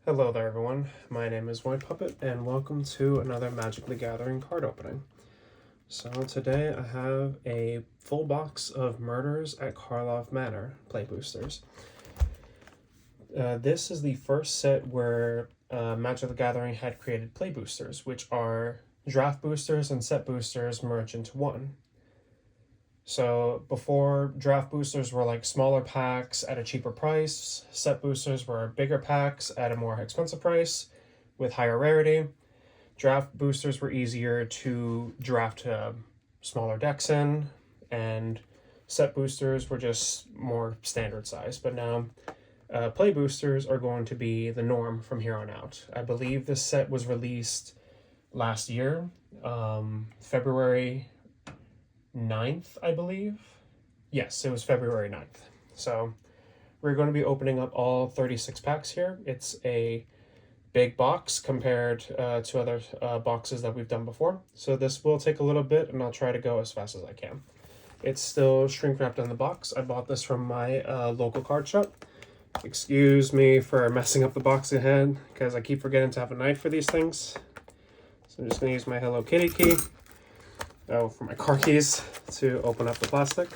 Hello there everyone, my name is White Puppet and welcome to another Magic the Gathering card opening. So today I have a full box of Murders at Karlov Manor play boosters. This is the first set where Magic the Gathering had created play boosters, which are draft boosters and set boosters merged into one. So before, draft boosters were like smaller packs at a cheaper price, set boosters were bigger packs at a more expensive price with higher rarity. Draft boosters were easier to draft smaller decks in, and set boosters were just more standard size. But now play boosters are going to be the norm from here on out. I believe this set was released last year, February 9th, I believe. Yes, it was February 9th. So we're going to be opening up all 36 packs here. It's a big box compared to other boxes that we've done before. So this will take a little bit and I'll try to go as fast as I can. It's still shrink wrapped in the box. I bought this from my local card shop. Excuse me for messing up the box ahead because I keep forgetting to have a knife for these things. So I'm just going to use my Hello Kitty key. For my car keys to open up the plastic.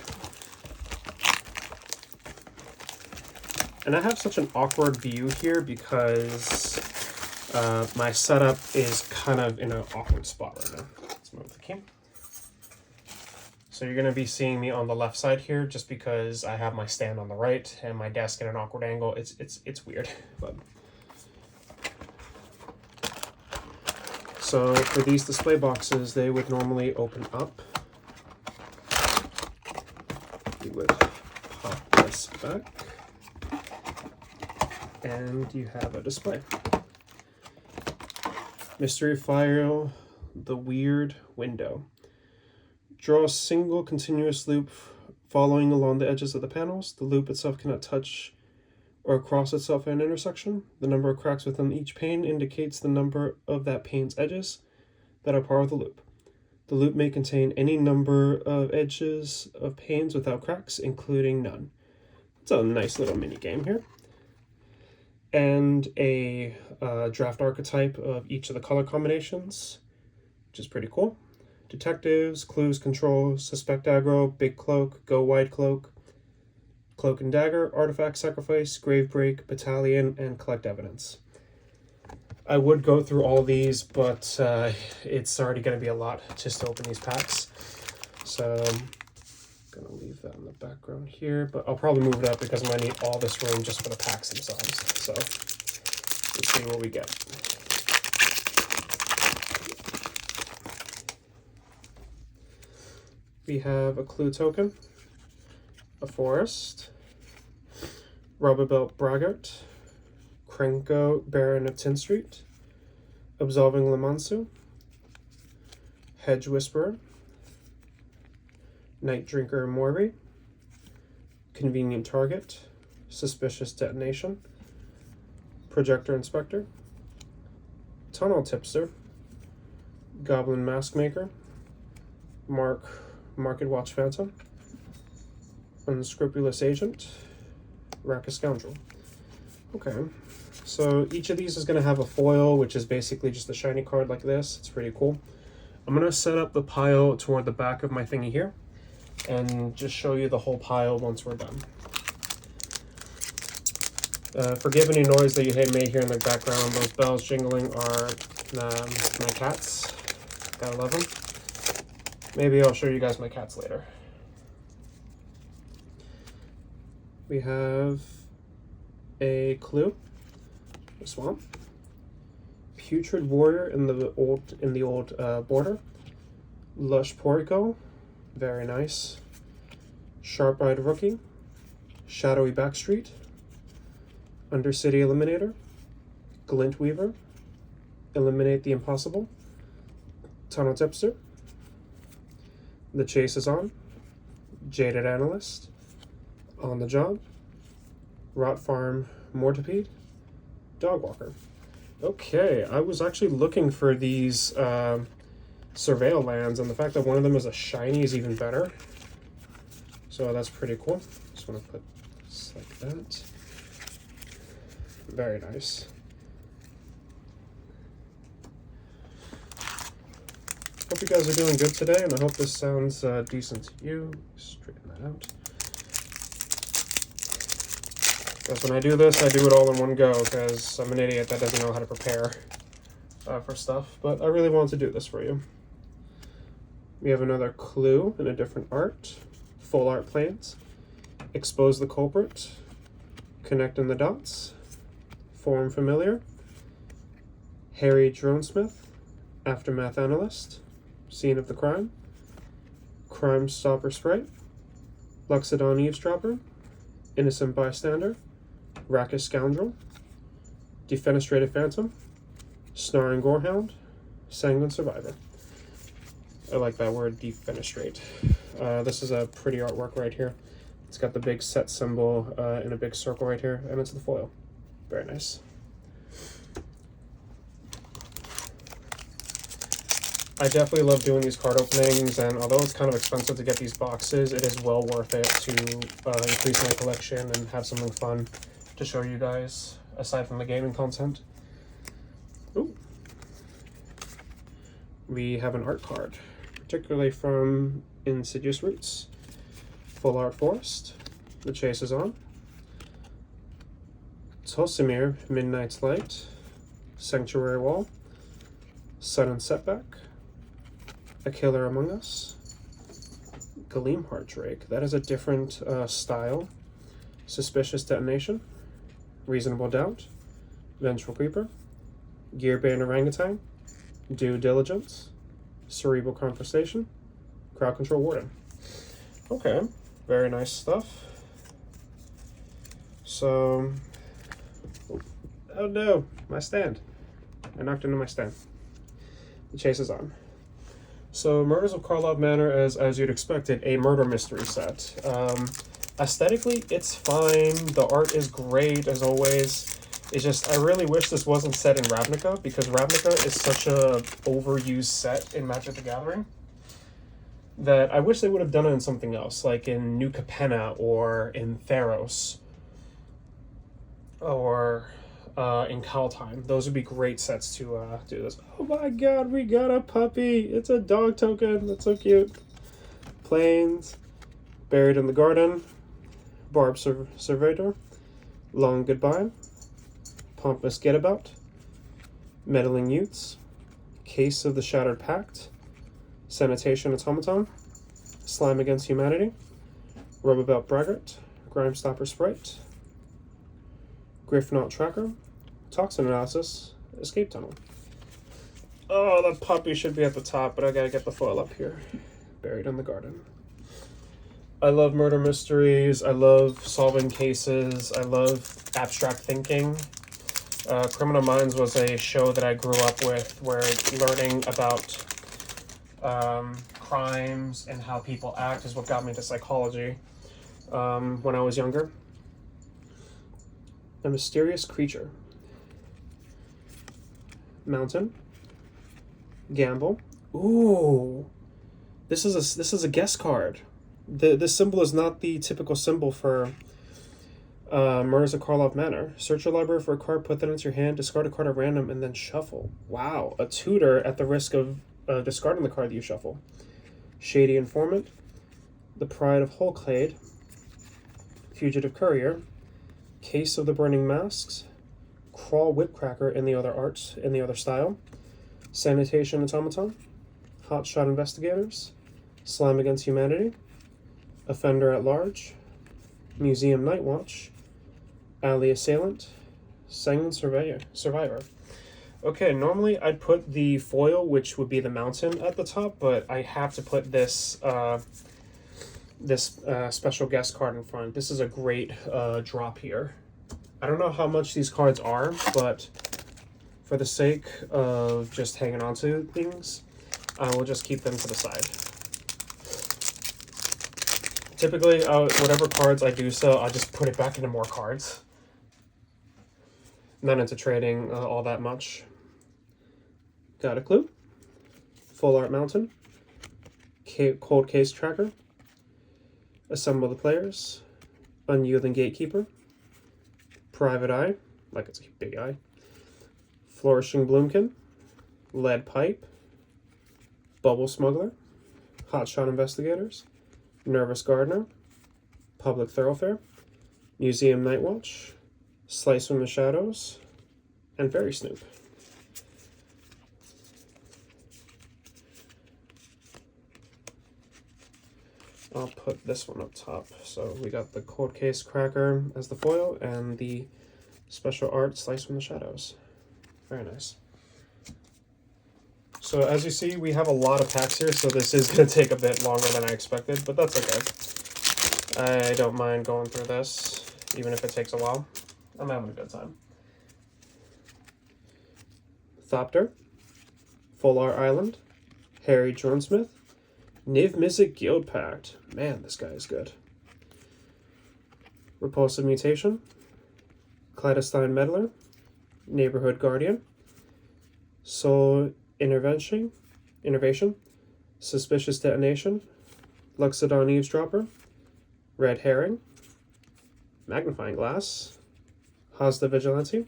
And I have such an awkward view here because my setup is kind of in an awkward spot right now. Let's move the key. So you're going to be seeing me on the left side here just because I have my stand on the right and my desk at an awkward angle. It's weird, but so for these display boxes, they would normally open up. You would pop this back, and you have a display. Mystery File, The Weird Window. Draw a single continuous loop following along the edges of the panels. The loop itself cannot touch or cross itself at an intersection. The number of cracks within each pane indicates the number of that pane's edges that are part of the loop. The loop may contain any number of edges of panes without cracks, including none. It's a nice little mini game here. And a draft archetype of each of the color combinations, which is pretty cool. Detectives, clues, control, suspect aggro, big cloak, go wide cloak, cloak and dagger, artifact sacrifice, grave break, battalion, and collect evidence. I would go through all these, but it's already going to be a lot just to open these packs. So I'm going to leave that in the background here, but I'll probably move it up because I'm going to need all this room just for the packs themselves. So let's see what we get. We have a clue token, a forest, Robert Braggart, Krenko, Baron of Tin Street, Absolving Lamansu, Hedge Whisperer, Night Drinker Morby, Convenient Target, Suspicious Detonation, Projector Inspector, Tunnel Tipster, Goblin Mask Maker, Market Watch Phantom, Unscrupulous Agent, Rack a Scoundrel. Okay, so each of these is going to have a foil, which is basically just a shiny card like this. It's pretty cool. I'm going to set up the pile toward the back of my thingy here and just show you the whole pile once we're done. Forgive any noise that you may hear in the background. Those bells jingling are my cats. Gotta love them. Maybe I'll show you guys my cats later. We have a clue, a swamp, Putrid Warrior in the old border, Lush Portico, very nice, Sharp-Eyed Rookie, Shadowy Backstreet, Undercity Eliminator, Glint Weaver, Eliminate the Impossible, Tunnel Tipster, The Chase is On, Jaded Analyst, On the Job, Rot Farm Mortipede, Dogwalker. Okay, I was actually looking for these Surveil lands, and the fact that one of them is a shiny is even better. So that's pretty cool. Just want to put this like that. Very nice. Hope you guys are doing good today, and I hope this sounds decent to you. Straighten that out. Because when I do this, I do it all in one go, because I'm an idiot that doesn't know how to prepare for stuff. But I really wanted to do this for you. We have another clue in a different art. Full art planes. Expose the culprit. Connecting the dots. Form familiar. Harry Dronesmith. Aftermath analyst. Scene of the crime. Crime stopper sprite. Luxodon eavesdropper. Innocent bystander. Rackish scoundrel. Defenestrated phantom. Snarling gorehound. Sanguine survivor. I like that word, defenestrate. This is a pretty artwork right here. It's got the big set symbol in a big circle right here, and it's the foil. Very nice. I definitely love doing these card openings, and although it's kind of expensive to get these boxes, it is well worth it to increase my collection and have something fun to show you guys, aside from the gaming content. Ooh. We have an art card, particularly from Insidious Roots. Full Art Forest, The Chase is On. Tulsimir, Midnight's Light. Sanctuary Wall. Sudden Setback. A Killer Among Us. Gleamheart Drake, that is a different style. Suspicious Detonation. Reasonable Doubt. Vengeful Creeper. Gearbane Orangutan. Due Diligence. Cerebral Conversation. Crowd Control Warden. Okay, very nice stuff. So, oh no, my stand. I knocked into my stand. The chase is on. So, Murders of Karlov Manor is, as you'd expected, a murder mystery set. Aesthetically, it's fine. The art is great, as always. It's just, I really wish this wasn't set in Ravnica, because Ravnica is such a overused set in Magic the Gathering that I wish they would have done it in something else, like in New Capenna or in Theros or in Kaldheim. Those would be great sets to do this. Oh my god, we got a puppy! It's a dog token. That's so cute. Plains, Buried in the Garden, Barb Surveyor, Long Goodbye, Pompous Getabout, Meddling Youths, Case of the Shattered Pact, Sanitation Automaton, Slime Against Humanity, Rubabout Braggart, Grime Stopper Sprite, Griffknot Tracker, Toxin Analysis, Escape Tunnel. Oh, the puppy should be at the top, but I gotta get the foil up here. Buried in the Garden. I love murder mysteries, I love solving cases, I love abstract thinking. Criminal Minds was a show that I grew up with where learning about crimes and how people act is what got me into psychology when I was younger. A Mysterious Creature. Mountain. Gamble. Ooh, this is a guest card. This symbol is not the typical symbol for Murders of Karlov Manor. Search your library for a card, put that into your hand, discard a card at random, and then shuffle. Wow, a tutor at the risk of discarding the card that you shuffle. Shady Informant, The Pride of Holclade, Fugitive Courier, Case of the Burning Masks, Crawl Whipcracker in the other arts, in the other style, Sanitation Automaton, Hotshot Investigators, Slime Against Humanity, Offender at Large, Museum Night Watch, Alley Assailant, Sanguine Survivor. Okay, normally I'd put the foil, which would be the mountain, at the top, but I have to put this special guest card in front. This is a great drop here. I don't know how much these cards are, but for the sake of just hanging on to things, I will just keep them to the side. Typically, whatever cards I do sell, I'll just put it back into more cards. Not into trading all that much. Got a clue? Full Art Mountain. Cold Case Tracker. Assemble the Players. Unyielding Gatekeeper. Private Eye, like it's a big eye. Flourishing Bloomkin. Lead Pipe. Bubble Smuggler, Hotshot Investigators, Nervous Gardener, Public Thoroughfare, Museum Nightwatch, Slice from the Shadows, and Fairy Snoop. I'll put this one up top. So we got the Cold Case Cracker as the foil and the special art Slice from the Shadows. Very nice. So as you see, we have a lot of packs here, so this is going to take a bit longer than I expected, but that's okay. I don't mind going through this, even if it takes a while. I'm having a good time. Thopter, Full Art Island, Harry Jonesmith, Niv Mizzet Guild Pact. Man, this guy is good. Repulsive Mutation, Clandestine Meddler, Neighborhood Guardian, Soul Innovation, Suspicious Detonation, Luxodon Eavesdropper, Red Herring, Magnifying Glass, Hazda Vigilante,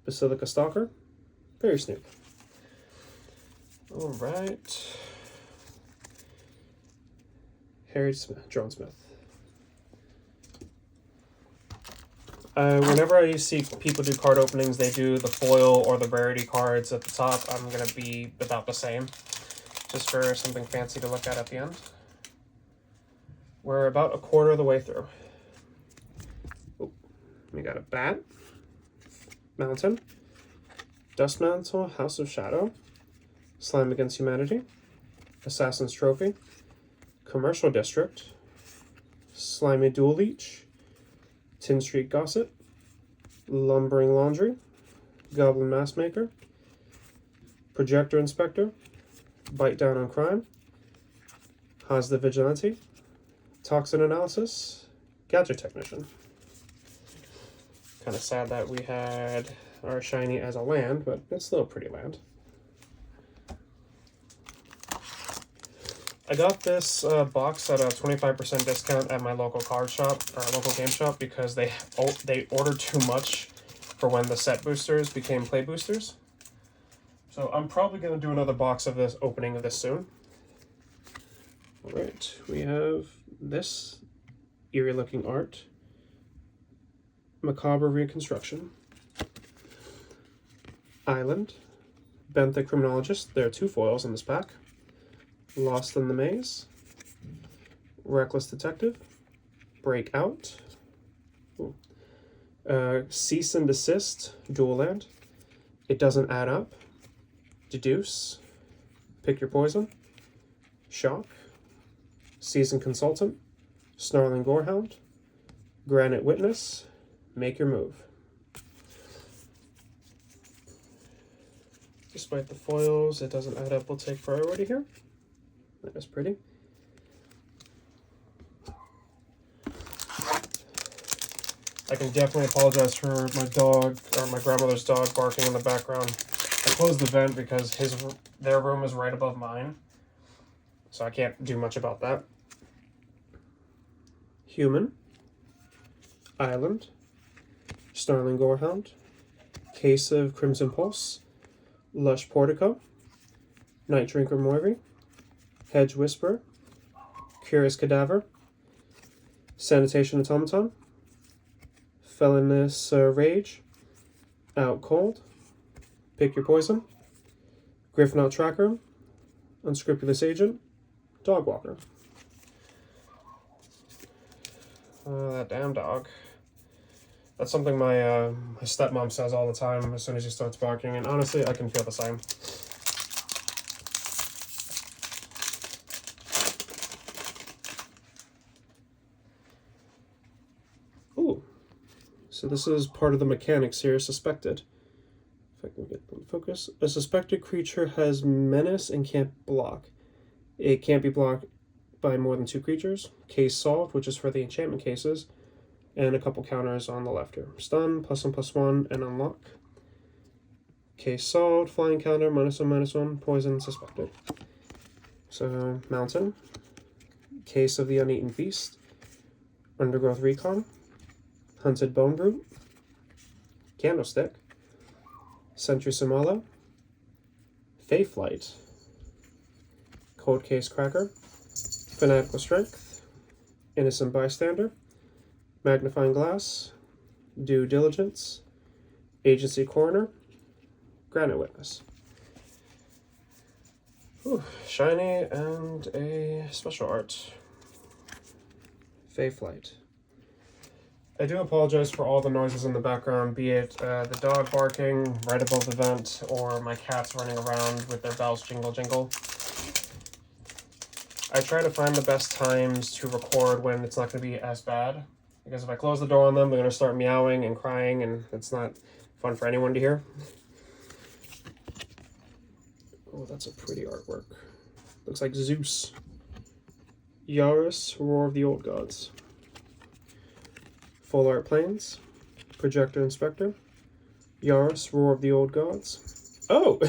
Basilica Stalker, Fairy Snoop. Alright. Harry Jonesmith. Whenever I see people do card openings, they do the foil or the rarity cards at the top. I'm going to be about the same, just for something fancy to look at the end. We're about a quarter of the way through. Oh, we got a Bat, Mountain, Dust Mantle, House of Shadow, Slime Against Humanity, Assassin's Trophy, Commercial District, Slimy Dual Leech, Tin Street Gossip, Lumbering Laundry, Goblin Maskmaker, Projector Inspector, Bite Down on Crime, Hazda Vigilante, Toxin Analysis, Gadget Technician. Kind of sad that we had our shiny as a land, but it's still a pretty land. I got this box at a 25% discount at my local card shop, or local game shop, because they ordered too much for when the set boosters became play boosters. So I'm probably going to do another box of this, opening of this soon. Alright, we have this eerie looking art, Macabre Reconstruction, Island, Bentha Criminologist. There are two foils in this pack. Lost in the Maze, Reckless Detective, Breakout, Cease and Desist, Dual Land, It Doesn't Add Up, Deduce, Pick Your Poison, Shock, Seasoned Consultant, Snarling Gorehound, Granite Witness, Make Your Move. Despite the foils, It Doesn't Add Up will take priority here. That was pretty. I can definitely apologize for my dog, or my grandmother's dog, barking in the background. I closed the vent because their room is right above mine, so I can't do much about that. Human, Island, Snarling Gorehound, Case of Crimson Pulse, Lush Portico, Night Drinker Moiry, Hedge Whisperer, Curious Cadaver, Sanitation Automaton, Felonious Rage, Out Cold, Pick Your Poison, Griffnaut Tracker, Unscrupulous Agent, Dogwalker. That damn dog. That's something my stepmom says all the time as soon as he starts barking, and honestly, I can feel the same. Ooh. So this is part of the mechanics here, Suspected. If I can get them to focus. A suspected creature has menace and can't block. It can't be blocked by more than 2 creatures. Case solved, which is for the enchantment cases. And a couple counters on the left here. Stun, +1/+1, and unlock. Case solved, flying counter, -1/-1, poison, suspected. So, Mountain. Case of the Uneaten Beast. Undergrowth Recon. Hunted Bone Brute. Candlestick. Sentry Somala. Fey Flight. Cold Case Cracker, Fanatical Strength, Innocent Bystander, Magnifying Glass, Due Diligence, Agency Coroner, Granite Witness. Ooh, shiny and a special art. Fey Flight. I do apologize for all the noises in the background, be it the dog barking right above the vent or my cats running around with their bells jingle jingle. I try to find the best times to record when it's not going to be as bad, because if I close the door on them, they're going to start meowing and crying, and it's not fun for anyone to hear. Oh, that's a pretty artwork. Looks like Zeus. Yaris, Roar of the Old Gods. Full Art Planes, Projector Inspector, Yaris, Roar of the Old Gods. Oh,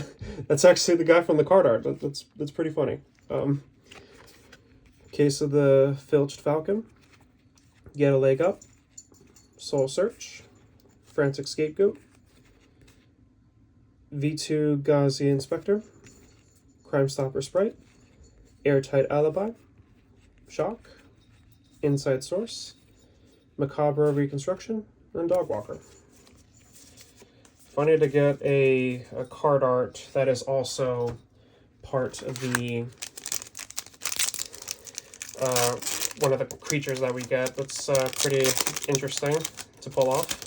that's actually the guy from the card art. That's pretty funny. Case of the Filched Falcon, Get a Leg Up, Soul Search, Frantic Scapegoat, V2 Ghazi Inspector, Crime Stopper Sprite, Airtight Alibi, Shock, Inside Source, Macabre Reconstruction, and Dogwalker. Funny to get a card art that is also part of the one of the creatures that we get. That's pretty interesting to pull off.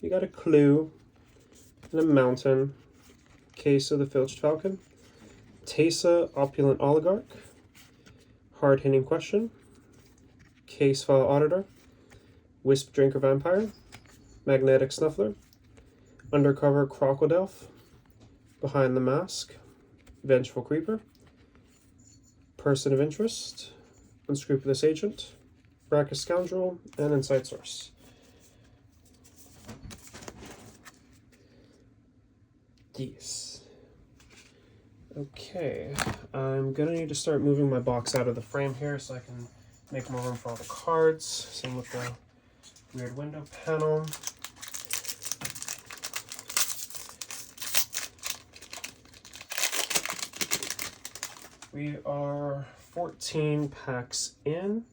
You got a Clue and a Mountain, Case of the Filched Falcon, Tesa Opulent Oligarch, Hard-Hitting Question, Case File Auditor, Wisp Drinker Vampire, Magnetic Snuffler, Undercover Crocodile, Behind the Mask, Vengeful Creeper, Person of Interest, Unscrupulous Agent, Brackus Scoundrel, and Inside Source. Yes. Okay, I'm gonna need to start moving my box out of the frame here so I can make more room for all the cards. Same with the weird window panel. We are 14 packs in,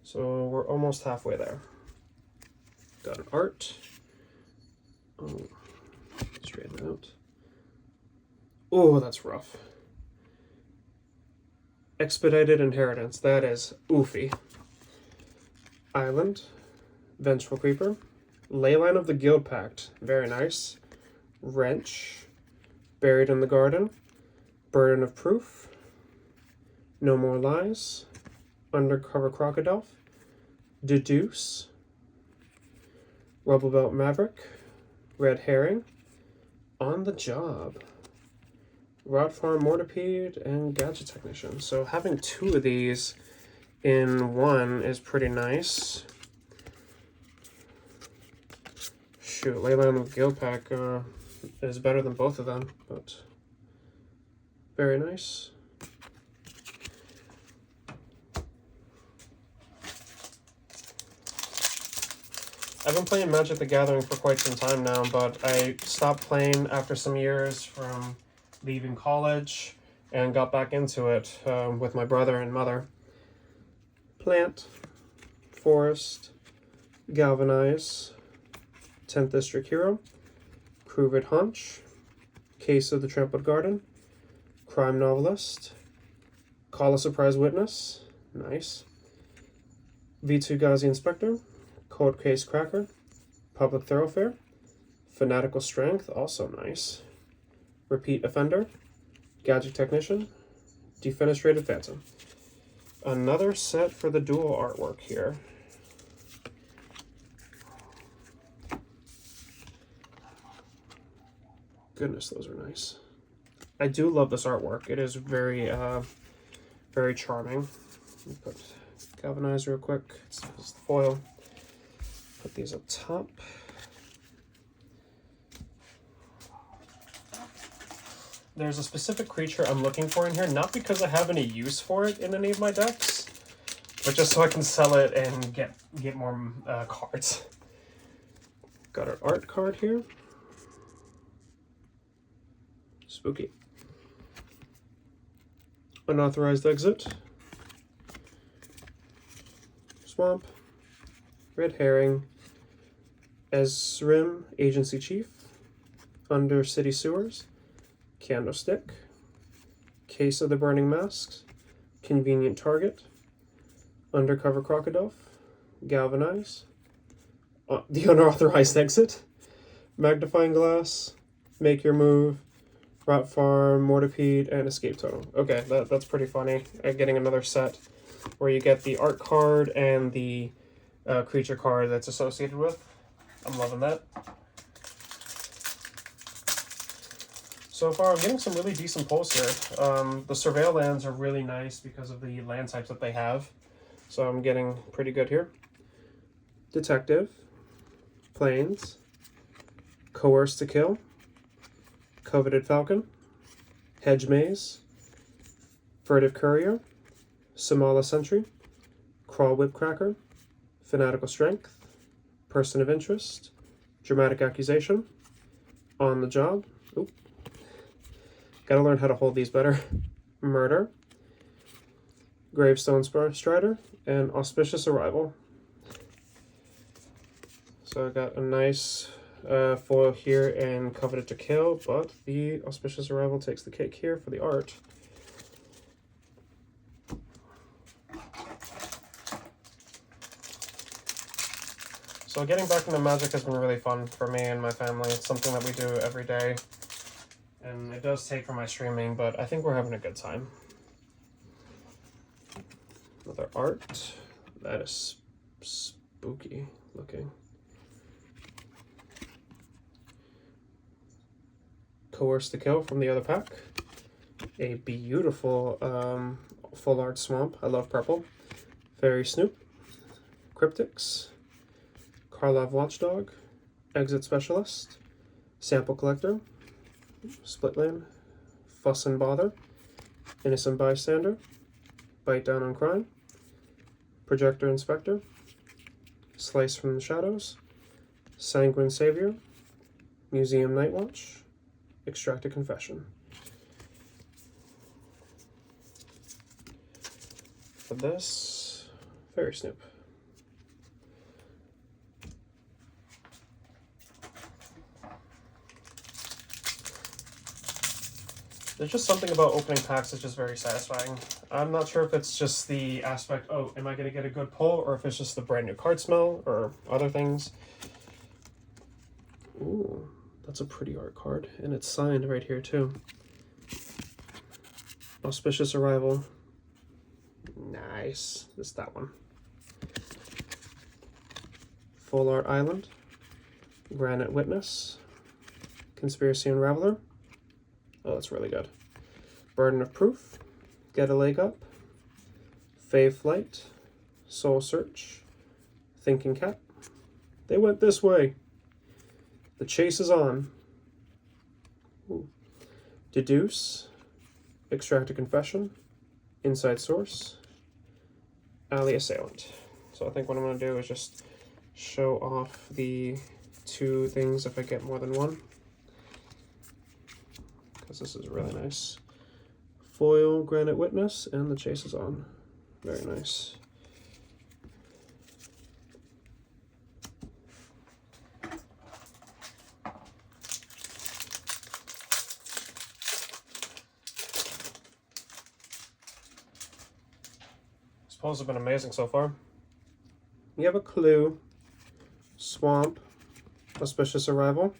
so we're almost halfway there. Got an art. Oh, straighten it out. Oh, that's rough. Expedited Inheritance. That is oofy. Island. Vengeful Creeper. Leyline of the Guild Pact. Very nice. Wrench. Buried in the Garden. Burden of Proof. No More Lies. Undercover Crocodile. Deduce. Rubble Belt Maverick. Red Herring. On the Job. Rod Farm Mortipede, and Gadget Technician. So having two of these in one is pretty nice. Shoot, Leyline of the Guild Pack is better than both of them, but very nice. I've been playing Magic the Gathering for quite some time now, but I stopped playing after some years from leaving college and got back into it with my brother and mother. Plant, Forest, Galvanize, 10th District Hero, Cruvid Hunch, Case of the Trampled Garden, Crime Novelist, Call a Surprise Witness, nice, V2 Ghazi Inspector, Cold Case Cracker, Public Thoroughfare, Fanatical Strength, also nice, Repeat Offender, Gadget Technician, Defenestrated Phantom. Another set for the dual artwork here. Goodness, those are nice. I do love this artwork. It is very, very charming. Let me put galvanize real quick. It's the foil. Put these up top. There's a specific creature I'm looking for in here, not because I have any use for it in any of my decks, but just so I can sell it and get more cards. Got our art card here. Spooky. Unauthorized exit. Swamp. Red herring. Ezrim, agency chief. Under city sewers. Candlestick. Case of the burning masks. Convenient target. Undercover crocodile. Galvanize. The unauthorized exit. Magnifying glass. Make your move. Rot farm, mortipede, and escape totem. Okay, that's pretty funny. Getting another set where you get the art card and the creature card that's associated with. I'm loving that. So far, I'm getting some really decent pulls here. The Surveil lands are really nice because of the land types that they have. So I'm getting pretty good here. Detective. Plains. Coerce to kill. Coveted Falcon. Hedge Maze. Furtive Courier. Somala Sentry. Crawl Whipcracker. Fanatical Strength. Person of Interest. Dramatic Accusation. On the Job. Oop. Gotta learn how to hold these better. Murder. Gravestone Strider. And Auspicious Arrival. So I got a nice foil here and Coveted to Kill, but the Auspicious Arrival takes the cake here for the art. So getting back into Magic has been really fun for me and my family. It's something that we do every day, and it does take from my streaming, but I think we're having a good time. Another art. That is spooky looking. Coerce to Kill from the other pack. A beautiful full art swamp. I love purple. Fairy Snoop. Cryptics. Karlov Watchdog. Exit Specialist. Sample Collector. Split Land. Fuss and Bother. Innocent Bystander. Bite Down on Crime. Projector Inspector. Slice from the Shadows. Sanguine Savior. Museum Night Watch. Extract a Confession. For this, Fairy Snoop. There's just something about opening packs that's just very satisfying. I'm not sure if it's just the aspect, oh, am I going to get a good pull, or if it's just the brand new card smell, or other things. Ooh. That's a pretty art card, and it's signed right here too. Auspicious Arrival. Nice. It's that one. Full Art Island. Granite Witness. Conspiracy Unraveler. Oh, that's really good. Burden of Proof. Get a Leg Up. Fave Flight. Soul Search. Thinking Cap. They went this way. The chase is on. Ooh. Deduce. Extract a Confession. Inside Source. Alley Assailant. So I think what I'm going to do is just show off the two things if I get more than one. Because this is really nice. Foil Granite Witness and the chase is on. Very nice. Pulls have been amazing so far. You have a Clue, Swamp, Auspicious Arrival,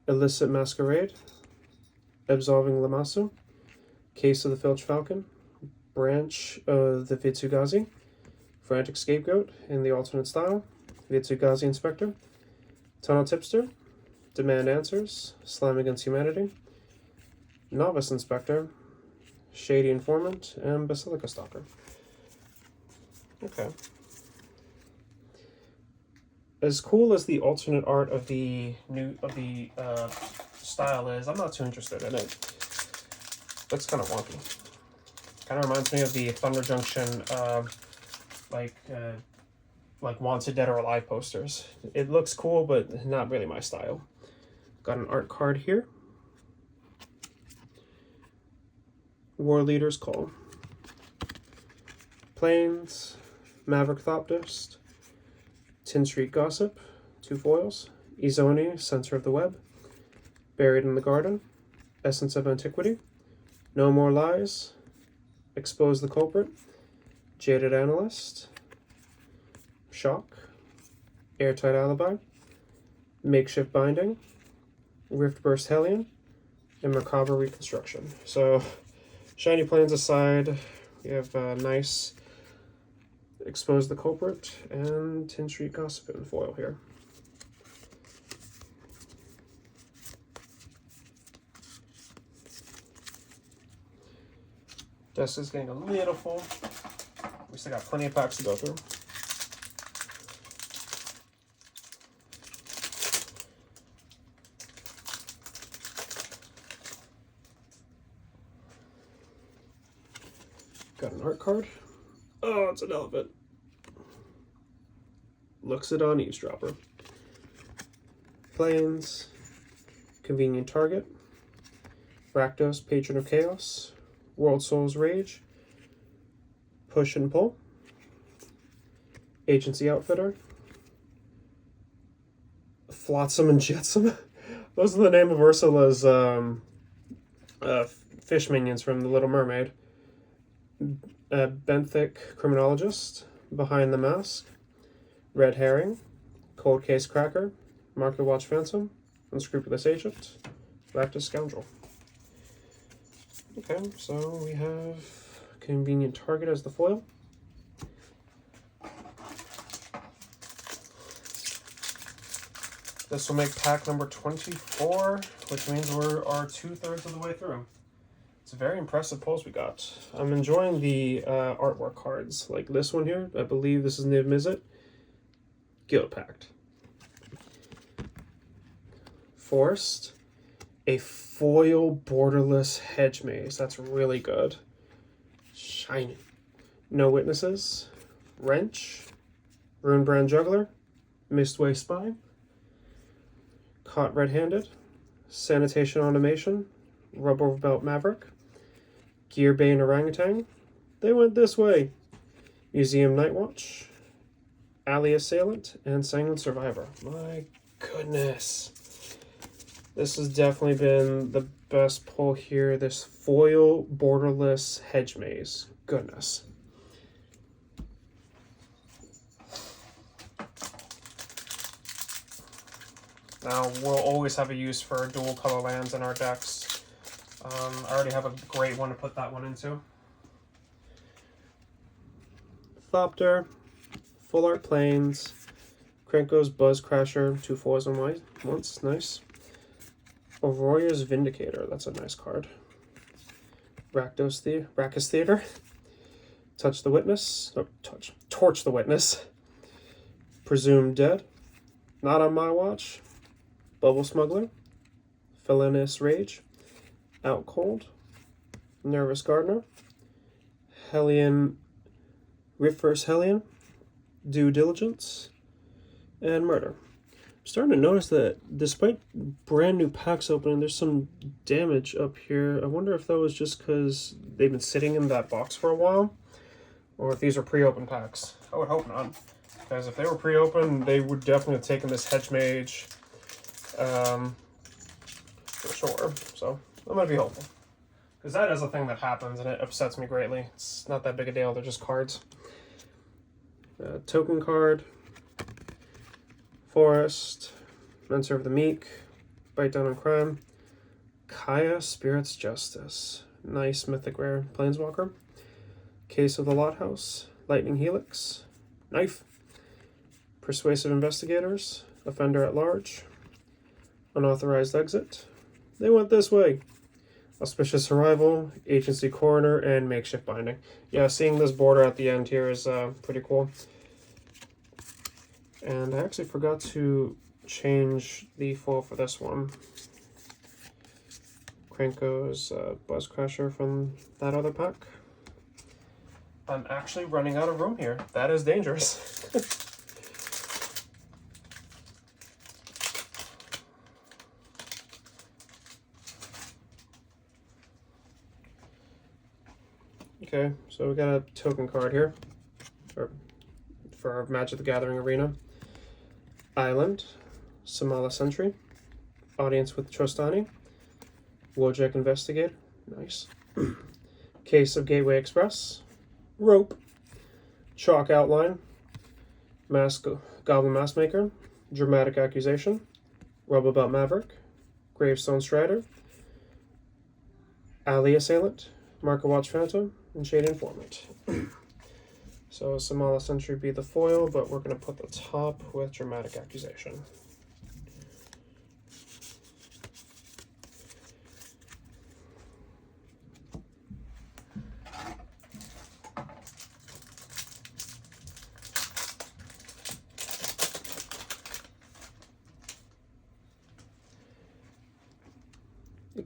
Illicit Masquerade, Absolving Lamasu, Case of the Filch Falcon, Branch of the Vitsugazi, Frantic Scapegoat in the alternate style, Vitsugazi Inspector, Tunnel Tipster, Demand Answers, Slime Against Humanity, Novice Inspector, Shady Informant, and Basilica Stalker. Okay. As cool as the alternate art of the style is, I'm not too interested in it. That's kind of wonky. Kind of reminds me of the Thunder Junction, like Wanted Dead or Alive posters. It looks cool, but not really my style. Got an art card here. War Leader's Call. Plains, Maverick Thoptist, Tin Street Gossip, 2 foils, Izoni, Censor of the Web, Buried in the Garden, Essence of Antiquity, No More Lies, Expose the Culprit, Jaded Analyst, Shock, Airtight Alibi, Makeshift Binding, Riftburst Hellion, and Macabre Reconstruction. So, Shiny Plains aside, we have nice Expose the Culprit and Tin Street Gossip in foil here. Desk is getting a little full. We still got plenty of packs to go through. Got an art card. Oh, it's an elephant. Looks it on Eavesdropper. Plains, Convenient Target, Rakdos, Patron of Chaos, World Soul's Rage, Push and Pull, Agency Outfitter, Flotsam and Jetsam. Those are the name of Ursula's fish minions from The Little Mermaid. Benthic Criminologist, Behind the Mask, Red Herring, Cold Case Cracker, Market Watch Phantom, Unscrupulous Agent, Raptor Scoundrel. Okay, so we have Convenient Target as the foil. This will make pack number 24, which means we're 2/3 of the way through. It's a very impressive pulls we got. I'm enjoying the artwork cards. Like this one here, I believe this is Niv Mizzet. Guild Pact. Forest. A foil borderless hedge maze. That's really good. Shiny. No Witnesses. Wrench. Runebrand Juggler. Mistway Spy. Caught Red-Handed. Sanitation Automation. Rubber Belt Maverick. Gearbane Orangutan. They went this way. Museum Nightwatch. Alley Assailant. And Sanguine Survivor. My goodness. This has definitely been the best pull here. This foil borderless hedge maze. Goodness. Now, we'll always have a use for dual color lands in our decks. I already have a great one to put that one into. Thopter, Full Art Plains, Krenko's Buzz Crasher, 2 foils and white once, nice. Aurora's Vindicator, that's a nice card. Rakdos Rakkus Theater, Touch the Witness, no, Torch the Witness, Presumed Dead, Not on My Watch, Bubble Smuggler, Felonious Rage, Out Cold, Nervous Gardener, Hellion, Riftverse Hellion, Due Diligence, and Murder. I'm starting to notice that despite brand new packs opening, there's some damage up here. I wonder if that was just because they've been sitting in that box for a while, or if these are pre-open packs. I would hope not, because if they were pre-open, they would definitely have taken this Hedge Mage for sure. So I'm going to be hopeful, because that is a thing that happens, and it upsets me greatly. It's not that big a deal. They're just cards. Token card. Forest, Mentor of the Meek, Bite Down on Crime, Kaya, Spirit's Justice, nice mythic rare Planeswalker, Case of the Lot House, Lightning Helix, Knife, Persuasive Investigators, Offender at Large, Unauthorized Exit, They Went This Way, Auspicious Arrival, Agency Coroner, and Makeshift Binding. Yeah, seeing this border at the end here is pretty cool. And I actually forgot to change the foil for this one. Krenko's Buzz Crasher from that other pack. I'm actually running out of room here. That is dangerous. Okay, so we got a token card here for our Magic the Gathering Arena. Island, Samala Sentry, Audience with Trostani, Wojak Investigator, nice. Case of Gateway Express, Rope, Chalk Outline, Goblin Maskmaker, Dramatic Accusation, Rubblebelt Maverick, Gravestone Strider, Alley Assailant, Marker Watch Phantom, and Shade Informant. So Samala Sentry be the foil, but we're going to put the top with Dramatic Accusation.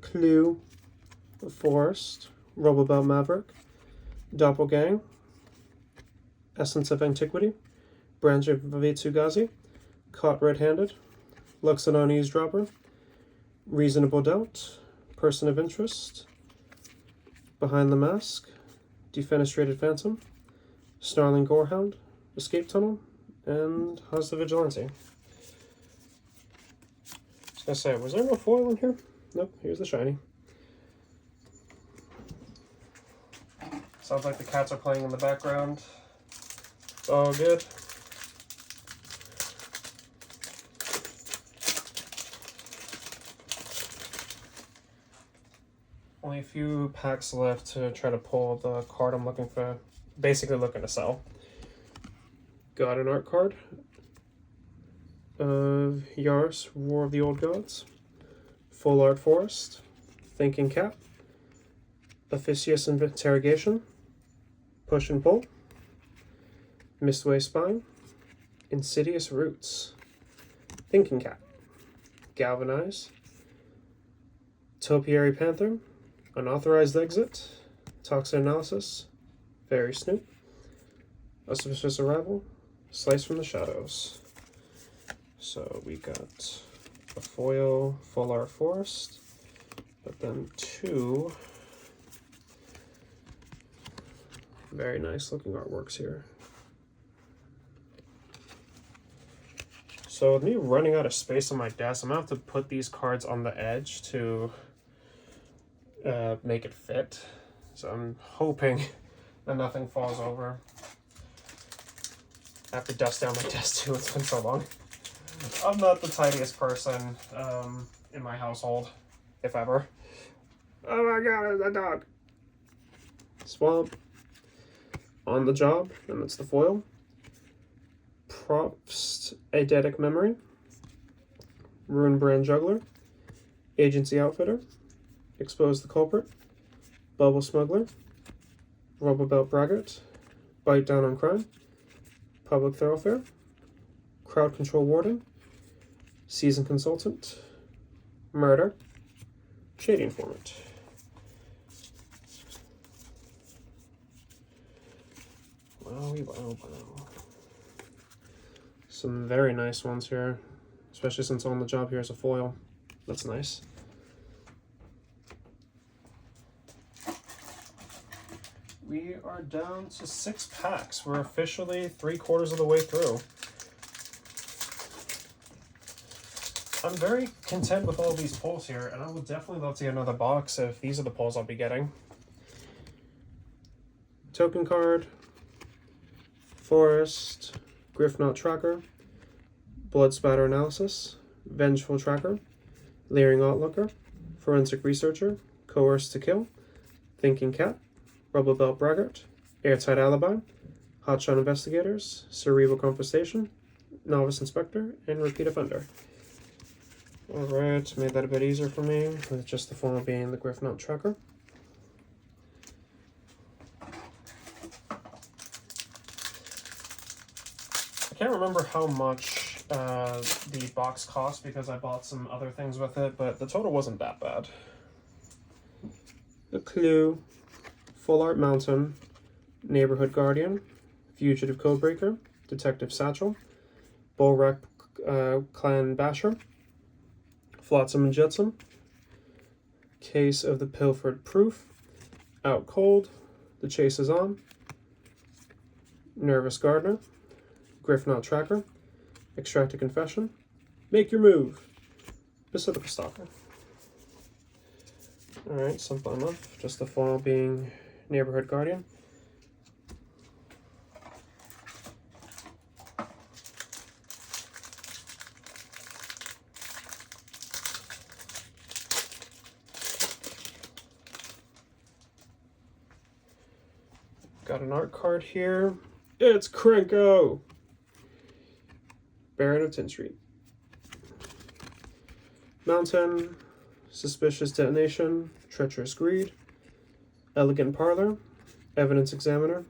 Clue, the Forest, Rubblebelt Maverick, Doppelgang, Essence of Antiquity, Branch of Vitsugazi, Caught Red-Handed, Luxodon Eavesdropper, Reasonable Doubt, Person of Interest, Behind the Mask, Defenestrated Phantom, Snarling Gorehound, Escape Tunnel, and How's the Vigilante? I was gonna say, was there no foil in here? Nope, here's the shiny. Sounds like the cats are playing in the background. It's all good. Only a few packs left to try to pull the card I'm looking for. Basically looking to sell. Got an art card of Yaris, War of the Old Gods. Full Art Forest, Thinking Cap, Officious Interrogation, Push and Pull, Mistway Spine, Insidious Roots, Thinking Cap, Galvanize, Topiary Panther, Unauthorized Exit, Toxin Analysis, Fairy Snoop, Auspicious Arrival, Slice from the Shadows. So we got a foil Full Art Forest, but then two very nice looking artworks here. So with me running out of space on my desk, I'm gonna have to put these cards on the edge to make it fit. So I'm hoping that nothing falls over. I have to dust down my desk too, it's been so long. I'm not the tidiest person in my household, if ever. Oh my god, it's a dog. Swamp. On the Job, and that's the foil. Props Eidetic Memory. Ruin Brand Juggler. Agency Outfitter. Expose the Culprit. Bubble Smuggler. Rubblebelt Braggart. Bite Down on Crime. Public Thoroughfare. Crowd Control Warden. Seasoned Consultant. Murder. Shady Informant. Wow. Some very nice ones here, especially since On the Job here is a foil. That's nice. We are down to 6 packs. We're officially 3/4 of the way through. I'm very content with all these pulls here, and I would definitely love to get another box if these are the pulls I'll be getting. Token card, Forest, Griffknot Tracker, Blood Spatter Analysis, Vengeful Tracker, Leering Outlooker, Forensic Researcher, Coerced to Kill, Thinking Cat, Rubblebelt Braggart, Airtight Alibi, Hotshot Investigators, Cerebral Compensation, Novice Inspector, and Repeat Offender. Alright, made that a bit easier for me, with just the form being the Griffknot Tracker. I can't remember how much the box cost because I bought some other things with it, but the total wasn't that bad. The Clue, Full Art Mountain, Neighborhood Guardian, Fugitive Codebreaker, Detective Satchel, Bullrack Clan Basher, Flotsam and Jetsam, Case of the Pilfered Proof, Out Cold, The Chase is On, Nervous Gardener, Griffnot Tracker, Extract a Confession, Make Your Move, Basilica Stalker. Alright, simple enough. Just the foil being Neighborhood Guardian. Got an art card here. It's Krenko! Baron of Tin Street. Mountain, Suspicious Detonation, Treacherous Greed, Elegant Parlor, Evidence Examiner,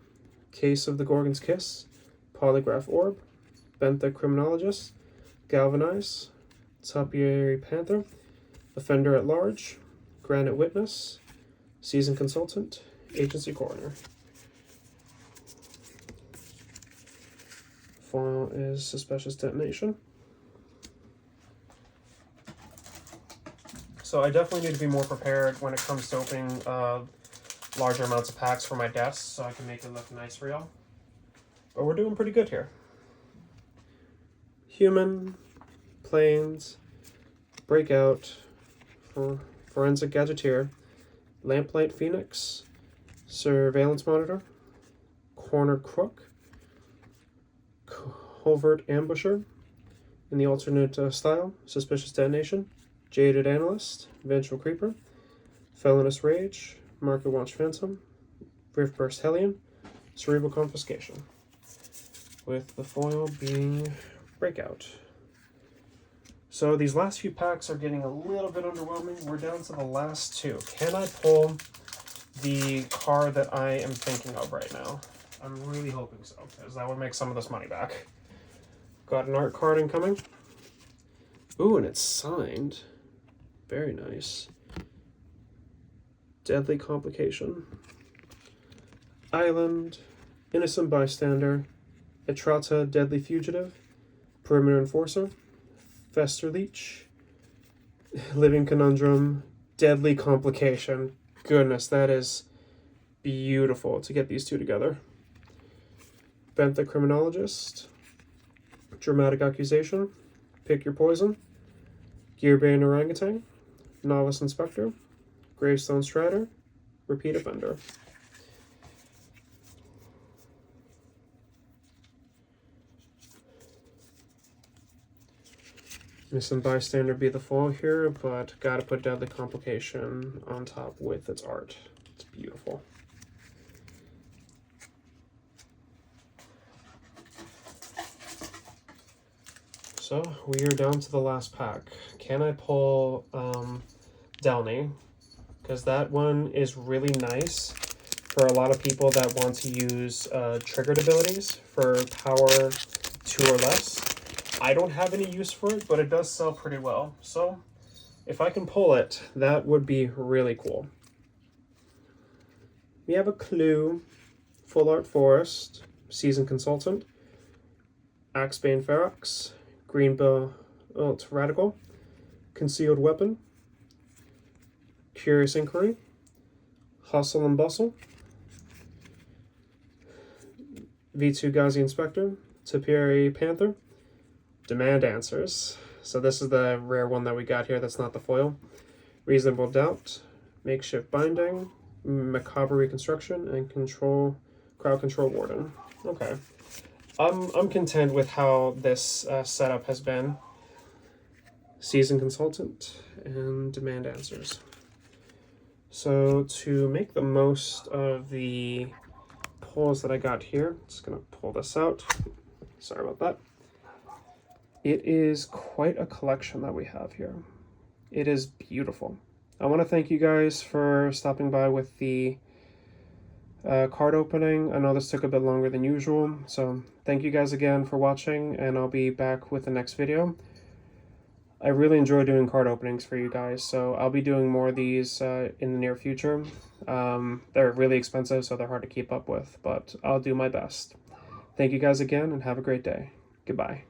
Case of the Gorgon's Kiss, Polygraph Orb, Benthic Criminologist, Galvanize, Topiary Panther, Offender at Large, Granite Witness, Seasoned Consultant, Agency Coroner. Foil is Suspicious Detonation. So I definitely need to be more prepared when it comes to opening larger amounts of packs for my desk so I can make it look nice for y'all. But we're doing pretty good here. Human, Plains, Breakout, Forensic Gadgeteer, Lamplight Phoenix, Surveillance Monitor, Cornered Crook, Covert Ambusher, in the alternate style, Suspicious Detonation, Jaded Analyst, Vengeful Creeper, Felonious Rage, Market Watch Phantom, Riftburst Hellion, Cerebral Confiscation, with the foil being Breakout. So these last few packs are getting a little bit underwhelming. We're down to the last two. Can I pull the card that I am thinking of right now? I'm really hoping so, because that would make some of this money back. Got an art card incoming. Ooh, and it's signed. Very nice. Deadly Complication. Island. Innocent Bystander. Etrata, Deadly Fugitive. Perimeter Enforcer. Fester Leech. Living Conundrum. Deadly Complication. Goodness, that is beautiful to get these two together. Benthic Criminologist. Dramatic Accusation. Pick Your Poison. Gearbane Orangutan. Novice Inspector. Gravestone Strider. Repeat Offender. Innocent Bystander be the foil here, but gotta put Deadly Complication on top with its art. It's beautiful. So we are down to the last pack. Can I pull Delny? Because that one is really nice for a lot of people that want to use triggered abilities for power 2 or less. I don't have any use for it, but it does sell pretty well. So if I can pull it, that would be really cool. We have a Clue, Full Art Forest, Seasoned Consultant, Axebane Ferox, Greenbill Radical, Concealed Weapon, Curious Inquiry, Hustle and Bustle, V2 Ghazi Inspector, Topiary Panther, Demand Answers. So this is the rare one that we got here that's not the foil. Reasonable Doubt, Makeshift Binding, Macabre Reconstruction, and Crowd Control Warden. Okay. I'm content with how this setup has been. Seasoned Consultant and Demand Answers. So to make the most of the pulls that I got here, just gonna pull this out. Sorry about that. It is quite a collection that we have here. It is beautiful. I want to thank you guys for stopping by with the card opening. I know this took a bit longer than usual, so thank you guys again for watching, and I'll be back with the next video. I really enjoy doing card openings for you guys, so I'll be doing more of these in the near future. They're really expensive, so they're hard to keep up with, but I'll do my best. Thank you guys again, and have a great day. Goodbye.